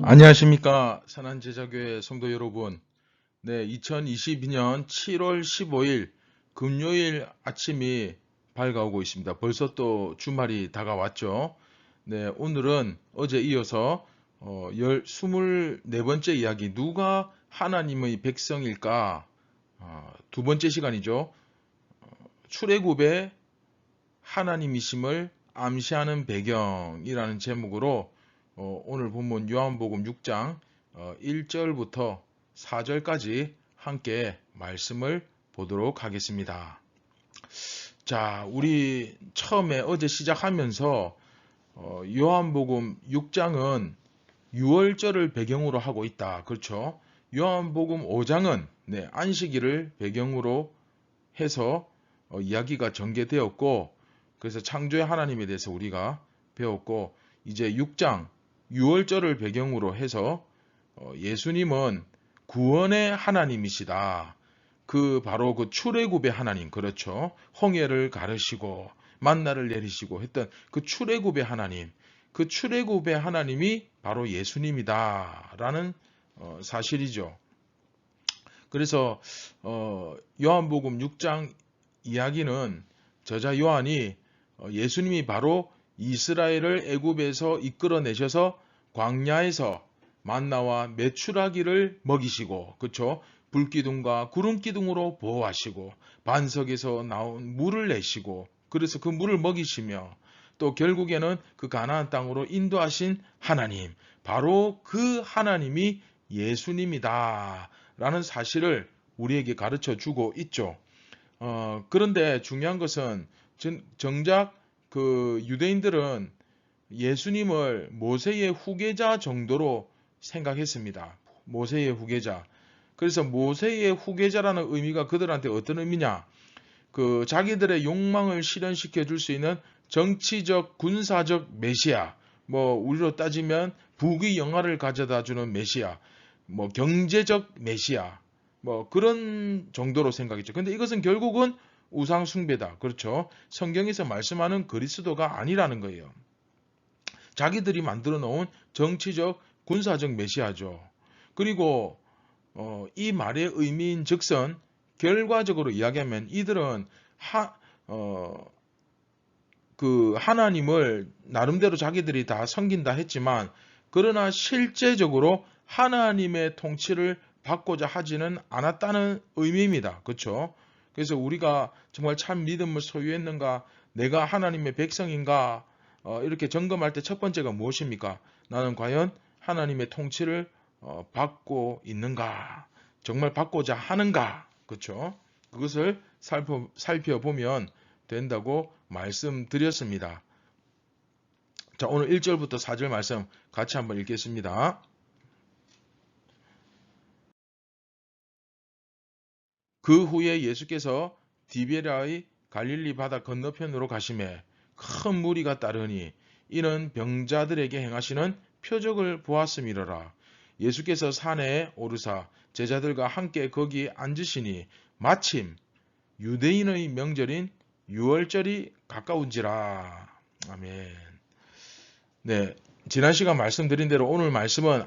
안녕하십니까. 선한제자교회 성도 여러분. 네, 2022년 7월 15일 금요일 아침이 밝아오고 있습니다. 벌써 또 주말이 다가왔죠. 네, 오늘은 어제 이어서 24번째 이야기, 누가 하나님의 백성일까? 두 번째 시간이죠. 출애굽의 하나님이심을 암시하는 배경이라는 제목으로 오늘 본문 요한복음 6장 1절부터 4절까지 함께 말씀을 보도록 하겠습니다. 자, 우리 처음에 어제 시작하면서 요한복음 6장은 6월절을 배경으로 하고 있다. 그렇죠? 요한복음 5장은 안식일을 배경으로 해서 이야기가 전개되었고, 그래서 창조의 하나님에 대해서 우리가 배웠고, 이제 6장 6월절을 배경으로 해서 예수님은 구원의 하나님이시다. 바로 그 출애굽의 하나님, 그렇죠? 홍해를 가르시고 만나를 내리시고 했던 그 출애굽의 하나님, 그 출애굽의 하나님이 바로 예수님이다라는 사실이죠. 그래서 요한복음 6장 이야기는 저자 요한이 예수님이 바로 이스라엘을 애굽에서 이끌어내셔서 광야에서 만나와 메추라기를 먹이시고, 그렇죠? 불기둥과 구름기둥으로 보호하시고 반석에서 나온 물을 내시고, 그래서 그 물을 먹이시며 또 결국에는 그 가나안 땅으로 인도하신 하나님, 바로 그 하나님이 예수님이다 라는 사실을 우리에게 가르쳐 주고 있죠. 그런데 중요한 것은 정작 그 유대인들은 예수님을 모세의 후계자 정도로 생각했습니다. 모세의 후계자. 그래서 모세의 후계자라는 의미가 그들한테 어떤 의미냐? 그 자기들의 욕망을 실현시켜 줄 수 있는 정치적, 군사적 메시아, 뭐 우리로 따지면 부귀 영화를 가져다 주는 메시아, 뭐 경제적 메시아, 뭐 그런 정도로 생각했죠. 근데 이것은 결국은 우상 숭배다. 그렇죠? 성경에서 말씀하는 그리스도가 아니라는 거예요. 자기들이 만들어 놓은 정치적, 군사적 메시아죠. 그리고 이 말의 의미인 즉선 결과적으로 이야기하면 이들은 그 하나님을 나름대로 자기들이 다 섬긴다 했지만, 그러나 실제적으로 하나님의 통치를 받고자 하지는 않았다는 의미입니다. 그렇죠? 그래서 우리가 정말 참 믿음을 소유했는가, 내가 하나님의 백성인가, 이렇게 점검할 때 첫 번째가 무엇입니까? 나는 과연 하나님의 통치를 받고 있는가, 정말 받고자 하는가, 그렇죠? 그것을 살펴보면 된다고 말씀드렸습니다. 자, 오늘 1절부터 4절 말씀 같이 한번 읽겠습니다. 그 후에 예수께서 디베랴의 갈릴리 바다 건너편으로 가시매 큰 무리가 따르니 이는 병자들에게 행하시는 표적을 보았음이로라. 예수께서 산에 오르사 제자들과 함께 거기 앉으시니 마침 유대인의 명절인 유월절이 가까운지라. 아멘. 네, 지난 시간 말씀드린 대로 오늘 말씀은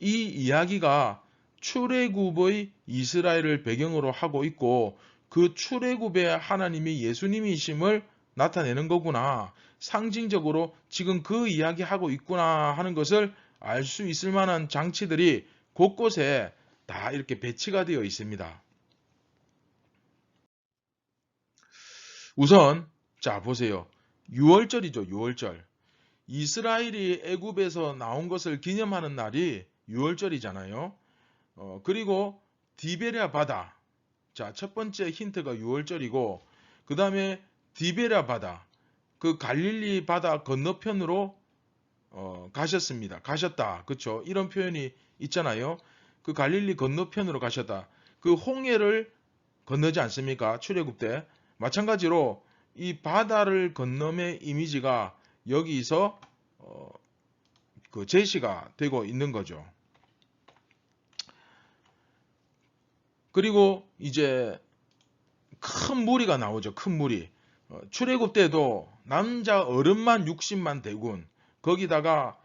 이 이야기가 출애굽의 이스라엘을 배경으로 하고 있고, 그 출애굽의 하나님이 예수님이심을 나타내는 거구나, 상징적으로 지금 그 이야기하고 있구나 하는 것을 알 수 있을 만한 장치들이 곳곳에 다 이렇게 배치가 되어 있습니다. 우선 자 보세요. 6월절이죠. 6월절. 이스라엘이 애굽에서 나온 것을 기념하는 날이 6월절이잖아요. 그리고 디베랴 바다. 자, 첫 번째 힌트가 6월절이고, 그 다음에 디베랴 바다, 그 갈릴리 바다 건너편으로 가셨습니다. 가셨다. 그렇죠? 이런 표현이 있잖아요. 그 갈릴리 건너편으로 가셨다. 그 홍해를 건너지 않습니까? 출애굽 때. 마찬가지로 이 바다를 건너의 이미지가 여기서 그 제시가 되고 있는 거죠. 그리고 이제 큰 무리가 나오죠. 큰 무리. 출애굽 때도 남자 어른만 60만 대군, 거기다가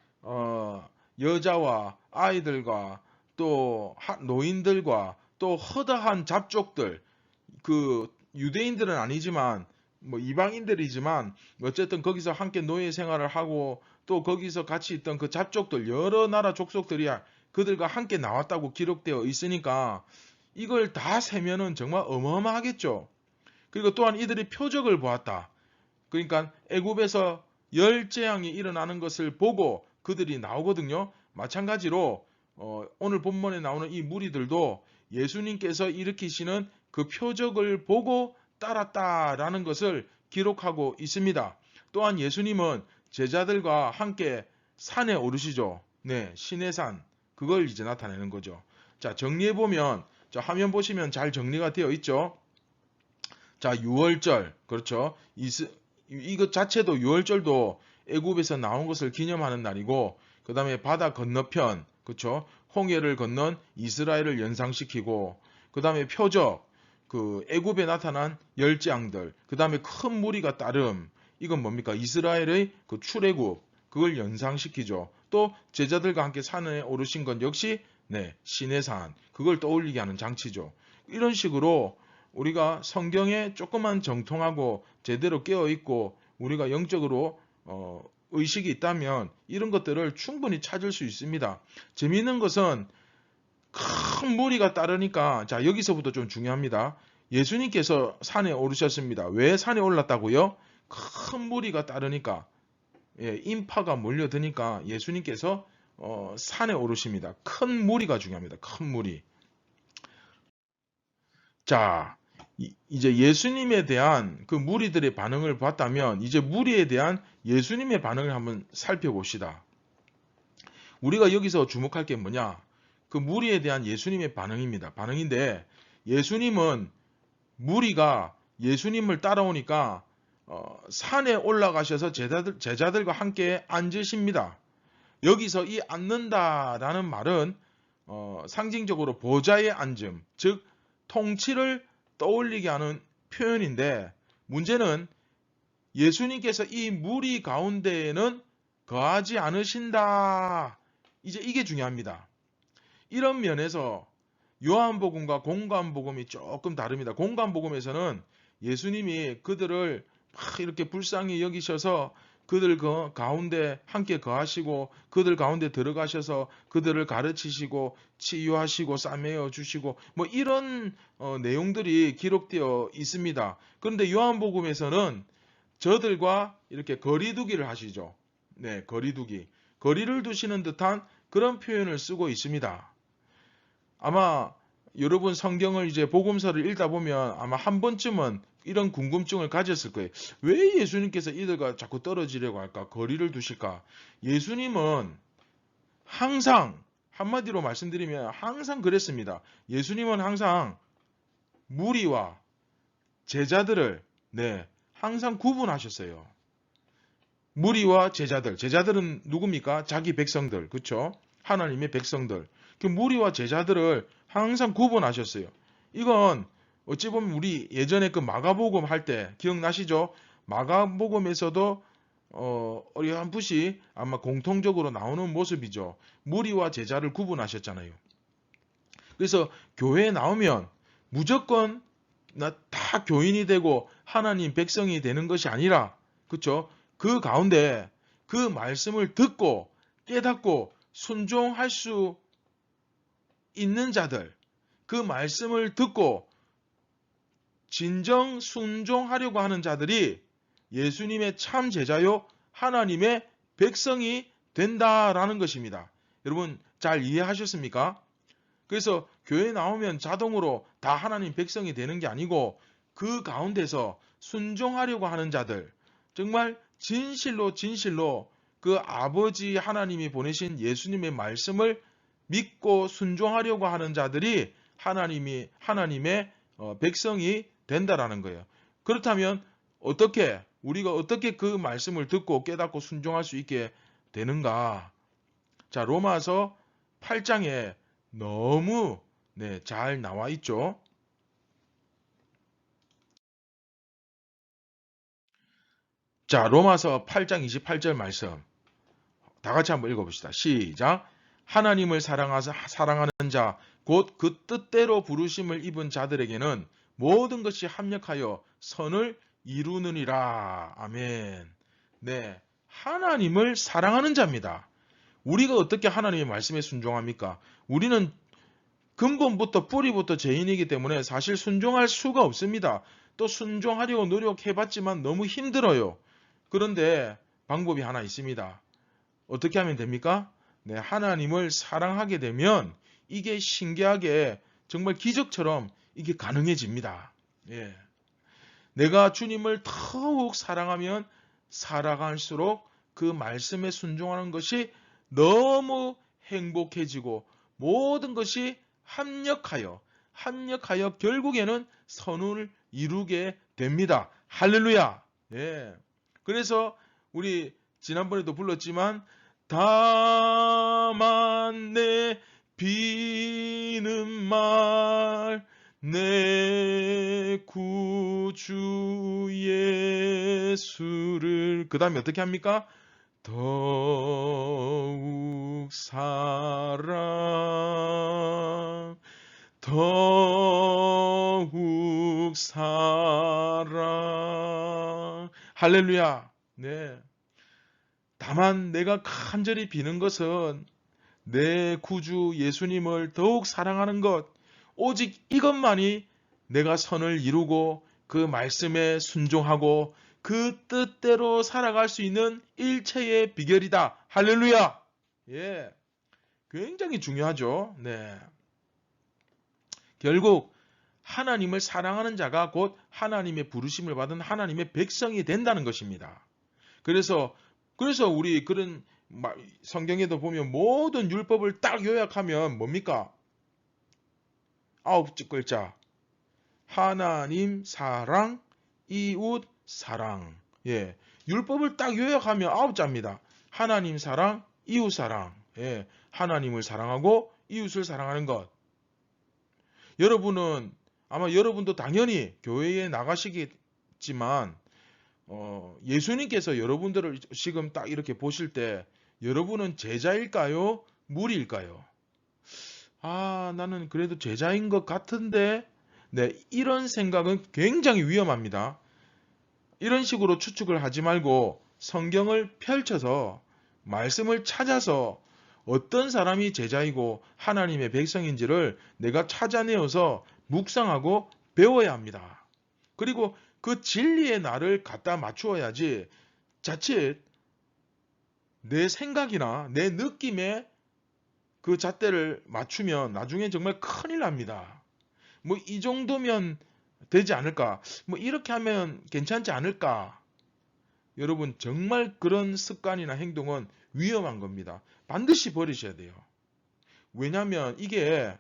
여자와 아이들과 또 노인들과 또 허다한 잡족들, 그 유대인들은 아니지만 뭐 이방인들이지만 어쨌든 거기서 함께 노예 생활을 하고 또 거기서 같이 있던 그 잡족들, 여러 나라 족속들이 그들과 함께 나왔다고 기록되어 있으니까 이걸 다 세면은 정말 어마어마하겠죠. 그리고 또한 이들이 표적을 보았다. 그러니까 애굽에서 열재앙이 일어나는 것을 보고 그들이 나오거든요. 마찬가지로 오늘 본문에 나오는 이 무리들도 예수님께서 일으키시는 그 표적을 보고 따랐다라는 것을 기록하고 있습니다. 또한 예수님은 제자들과 함께 산에 오르시죠. 네, 시내산. 그걸 이제 나타내는 거죠. 자, 정리해 보면 화면 보시면 잘 정리가 되어 있죠. 자, 유월절. 그렇죠. 이것 자체도 유월절도 애굽에서 나온 것을 기념하는 날이고 그 다음에 바다 건너편 그렇죠. 홍해를 건넌 이스라엘을 연상시키고 그 다음에 표적 그 애굽에 나타난 열재앙들 그 다음에 큰 무리가 따름 이건 뭡니까? 이스라엘의 그 출애굽 그걸 연상시키죠. 또 제자들과 함께 산에 오르신 건 역시 네, 시내산 그걸 떠올리게 하는 장치죠. 이런 식으로 우리가 성경에 조금만 정통하고 제대로 깨어있고 우리가 영적으로 의식이 있다면 이런 것들을 충분히 찾을 수 있습니다. 재미있는 것은 큰 무리가 따르니까 자 여기서부터 좀 중요합니다. 예수님께서 산에 오르셨습니다. 왜 산에 올랐다고요? 큰 무리가 따르니까 인파가 몰려드니까 예수님께서 산에 오르십니다. 큰 무리가 중요합니다. 큰 무리. 자, 이제 예수님에 대한 그 무리들의 반응을 봤다면 이제 무리에 대한 예수님의 반응을 한번 살펴봅시다. 우리가 여기서 주목할 게 뭐냐? 그 무리에 대한 예수님의 반응입니다. 반응인데 예수님은 무리가 예수님을 따라오니까 산에 올라가셔서 제자들과 함께 앉으십니다. 여기서 이 앉는다라는 말은 상징적으로 보좌에 앉음, 즉 통치를 떠올리게 하는 표현인데 문제는 예수님께서 이 무리 가운데에는 거하지 않으신다. 이제 이게 중요합니다. 이런 면에서 요한복음과 공관복음이 조금 다릅니다. 공관복음에서는 예수님이 그들을 막 이렇게 불쌍히 여기셔서 그들 가운데 함께 거하시고 그들 가운데 들어가셔서 그들을 가르치시고 치유하시고 싸매어 주시고 뭐 이런 내용들이 기록되어 있습니다. 그런데 요한복음에서는 저들과 이렇게 거리두기를 하시죠. 네, 거리두기. 거리를 두시는 듯한 그런 표현을 쓰고 있습니다. 아마 여러분 성경을 이제 복음서를 읽다 보면 아마 한 번쯤은 이런 궁금증을 가졌을 거예요. 왜 예수님께서 이들과 자꾸 떨어지려고 할까? 거리를 두실까? 예수님은 항상 한마디로 말씀드리면 항상 그랬습니다. 예수님은 항상 무리와 제자들을 네, 항상 구분하셨어요. 무리와 제자들. 제자들은 누굽니까? 자기 백성들. 그렇죠? 하나님의 백성들. 그 무리와 제자들을 항상 구분하셨어요. 이건 어찌 보면 우리 예전에 그 마가복음 할 때 기억나시죠? 마가복음에서도 어렴풋이 아마 공통적으로 나오는 모습이죠. 무리와 제자를 구분하셨잖아요. 그래서 교회에 나오면 무조건 다 교인이 되고 하나님 백성이 되는 것이 아니라 그렇죠? 그 가운데 그 말씀을 듣고 깨닫고 순종할 수 있는 자들, 그 말씀을 듣고 진정 순종하려고 하는 자들이 예수님의 참 제자요 하나님의 백성이 된다라는 것입니다. 여러분 잘 이해하셨습니까? 그래서 교회 나오면 자동으로 다 하나님 백성이 되는 게 아니고 그 가운데서 순종하려고 하는 자들, 정말 진실로 그 아버지 하나님이 보내신 예수님의 말씀을 믿고 순종하려고 하는 자들이 하나님의 백성이 된다라는 거예요. 그렇다면 우리가 어떻게 그 말씀을 듣고 깨닫고 순종할 수 있게 되는가? 자, 로마서 8장에 너무 잘 나와 있죠. 자, 로마서 8장 28절 말씀. 다 같이 한번 읽어봅시다. 시작. 하나님을 사랑하는 자, 곧 그 뜻대로 부르심을 입은 자들에게는 모든 것이 합력하여 선을 이루느니라. 아멘. 네, 하나님을 사랑하는 자입니다. 우리가 어떻게 하나님의 말씀에 순종합니까? 우리는 근본부터 뿌리부터 죄인이기 때문에 사실 순종할 수가 없습니다. 또 순종하려고 노력해봤지만 너무 힘들어요. 그런데 방법이 하나 있습니다. 어떻게 하면 됩니까? 네, 하나님을 사랑하게 되면 이게 신기하게 정말 기적처럼 이게 가능해집니다. 예. 내가 주님을 더욱 사랑하면 살아갈수록 그 말씀에 순종하는 것이 너무 행복해지고 모든 것이 합력하여 결국에는 선을 이루게 됩니다. 할렐루야. 예. 그래서 우리 지난번에도 불렀지만 다만 내 비는 말 내 구주 예수를 그 다음에 어떻게 합니까? 더욱 사랑 할렐루야. 네. 다만 내가 간절히 비는 것은 내 구주 예수님을 더욱 사랑하는 것, 오직 이것만이 내가 선을 이루고 그 말씀에 순종하고 그 뜻대로 살아갈 수 있는 일체의 비결이다. 할렐루야. 예. 굉장히 중요하죠. 네. 결국 하나님을 사랑하는 자가 곧 하나님의 부르심을 받은 하나님의 백성이 된다는 것입니다. 그래서 우리 그런 성경에도 보면 모든 율법을 딱 요약하면 뭡니까? 9글자. 하나님 사랑, 이웃 사랑. 예. 율법을 딱 요약하면 9자입니다. 하나님 사랑, 이웃 사랑. 예. 하나님을 사랑하고 이웃을 사랑하는 것. 아마 여러분도 당연히 교회에 나가시겠지만 예수님께서 여러분들을 지금 딱 이렇게 보실 때 여러분은 제자일까요? 무리일까요? 나는 그래도 제자인 것 같은데 네, 이런 생각은 굉장히 위험합니다. 이런 식으로 추측을 하지 말고 성경을 펼쳐서 말씀을 찾아서 어떤 사람이 제자이고 하나님의 백성인지를 내가 찾아내어서 묵상하고 배워야 합니다. 그리고 그 진리의 나를 갖다 맞추어야지 자칫 내 생각이나 내 느낌에 그 잣대를 맞추면 나중에 정말 큰일 납니다. 뭐 이 정도면 되지 않을까? 뭐 이렇게 하면 괜찮지 않을까? 여러분 정말 그런 습관이나 행동은 위험한 겁니다. 반드시 버리셔야 돼요. 왜냐하면 이게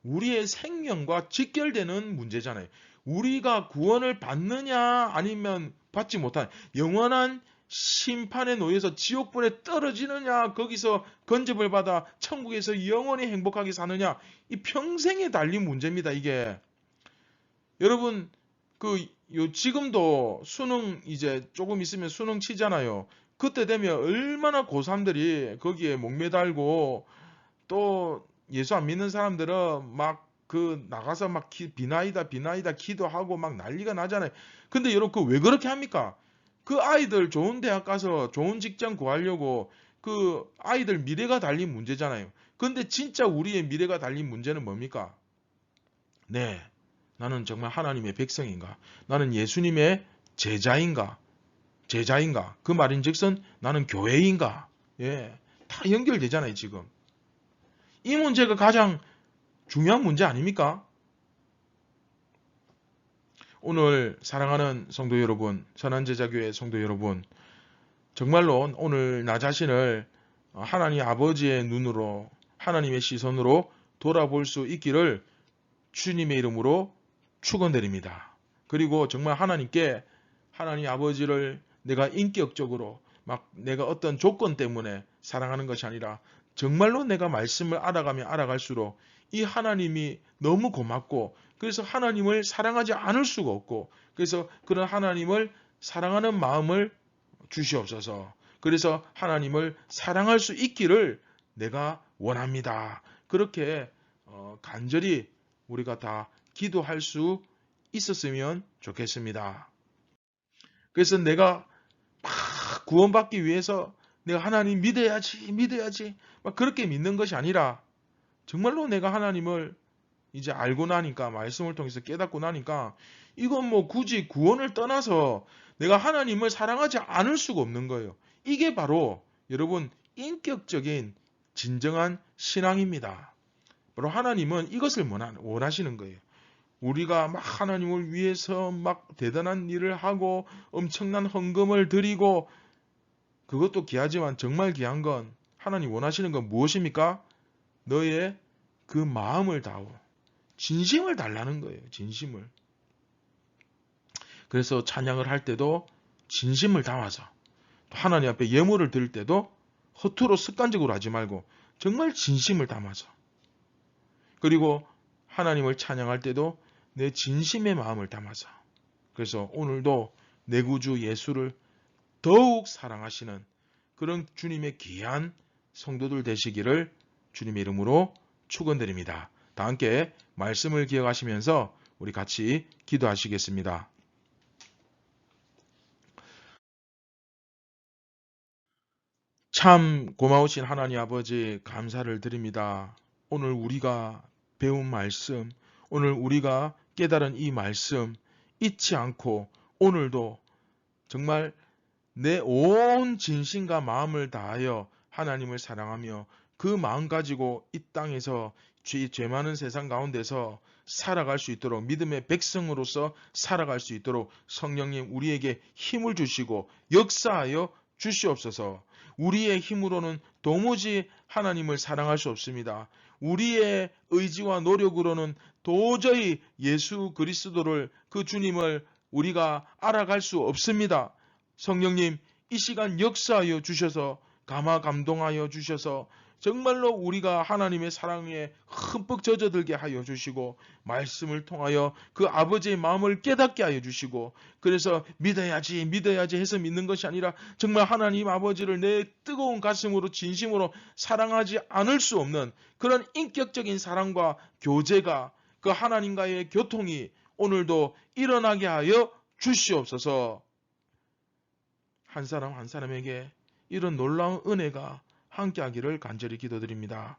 우리의 생명과 직결되는 문제잖아요. 우리가 구원을 받느냐 아니면 받지 못하는 영원한 심판에 놓여서 지옥불에 떨어지느냐 거기서 건접을 받아 천국에서 영원히 행복하게 사느냐 이 평생에 달린 문제입니다. 이게 여러분 지금도 수능 이제 조금 있으면 수능 치잖아요. 그때 되면 얼마나 고3들이 거기에 목매달고 또 예수 안 믿는 사람들은 막 나가서 막 비나이다 기도하고 막 난리가 나잖아요. 근데 여러분 왜 그렇게 합니까? 그 아이들 좋은 대학 가서 좋은 직장 구하려고 그 아이들 미래가 달린 문제잖아요. 근데 진짜 우리의 미래가 달린 문제는 뭡니까? 네. 나는 정말 하나님의 백성인가? 나는 예수님의 제자인가? 그 말인즉슨 나는 교회인가? 예. 다 연결되잖아요, 지금. 이 문제가 가장 중요한 문제 아닙니까? 오늘 사랑하는 성도 여러분, 선한제자교회 성도 여러분, 정말로 오늘 나 자신을 하나님 아버지의 눈으로, 하나님의 시선으로 돌아볼 수 있기를 주님의 이름으로 축원드립니다. 그리고 정말 하나님께 하나님 아버지를 내가 인격적으로 막 내가 어떤 조건 때문에 사랑하는 것이 아니라 정말로 내가 말씀을 알아가면 알아갈수록 이 하나님이 너무 고맙고 그래서 하나님을 사랑하지 않을 수가 없고 그래서 그런 하나님을 사랑하는 마음을 주시옵소서. 그래서 하나님을 사랑할 수 있기를 내가 원합니다. 그렇게 간절히 우리가 다 기도할 수 있었으면 좋겠습니다. 그래서 내가 막 구원받기 위해서 내가 하나님 믿어야지 막 그렇게 믿는 것이 아니라 정말로 내가 하나님을 이제 알고 나니까 말씀을 통해서 깨닫고 나니까 이건 뭐 굳이 구원을 떠나서 내가 하나님을 사랑하지 않을 수가 없는 거예요. 이게 바로 여러분 인격적인 진정한 신앙입니다. 바로 하나님은 이것을 원하시는 거예요. 우리가 막 하나님을 위해서 막 대단한 일을 하고 엄청난 헌금을 드리고 그것도 귀하지만 정말 귀한 건 하나님 원하시는 건 무엇입니까? 너의 그 마음을 다오. 진심을 달라는 거예요. 진심을. 그래서 찬양을 할 때도 진심을 담아서 또 하나님 앞에 예물을 드릴 때도 허투루 습관적으로 하지 말고 정말 진심을 담아서 그리고 하나님을 찬양할 때도 내 진심의 마음을 담아서 그래서 오늘도 내 구주 예수를 더욱 사랑하시는 그런 주님의 귀한 성도들 되시기를 주님의 이름으로 축원드립니다. 다 함께 말씀을 기억하시면서 우리 같이 기도하시겠습니다. 참 고마우신 하나님 아버지 감사를 드립니다. 오늘 우리가 배운 말씀, 오늘 우리가 깨달은 이 말씀 잊지 않고 오늘도 정말 내 온 진심과 마음을 다하여 하나님을 사랑하며 그 마음 가지고 이 땅에서 죄 많은 세상 가운데서 살아갈 수 있도록 믿음의 백성으로서 살아갈 수 있도록 성령님 우리에게 힘을 주시고 역사하여 주시옵소서. 우리의 힘으로는 도무지 하나님을 사랑할 수 없습니다. 우리의 의지와 노력으로는 도저히 예수 그리스도를 그 주님을 우리가 알아갈 수 없습니다. 성령님 이 시간 역사하여 주셔서 감화감동하여 주셔서 정말로 우리가 하나님의 사랑에 흠뻑 젖어들게 하여 주시고 말씀을 통하여 그 아버지의 마음을 깨닫게 하여 주시고 그래서 믿어야지 해서 믿는 것이 아니라 정말 하나님 아버지를 내 뜨거운 가슴으로 진심으로 사랑하지 않을 수 없는 그런 인격적인 사랑과 교제가 그 하나님과의 교통이 오늘도 일어나게 하여 주시옵소서. 한 사람 한 사람에게 이런 놀라운 은혜가 함께하기를 간절히 기도드립니다.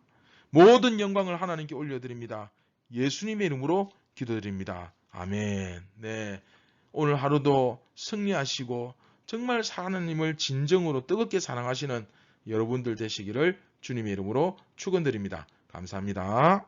모든 영광을 하나님께 올려드립니다. 예수님의 이름으로 기도드립니다. 아멘. 네, 오늘 하루도 승리하시고 정말 하나님을 진정으로 뜨겁게 사랑하시는 여러분들 되시기를 주님의 이름으로 축원드립니다. 감사합니다.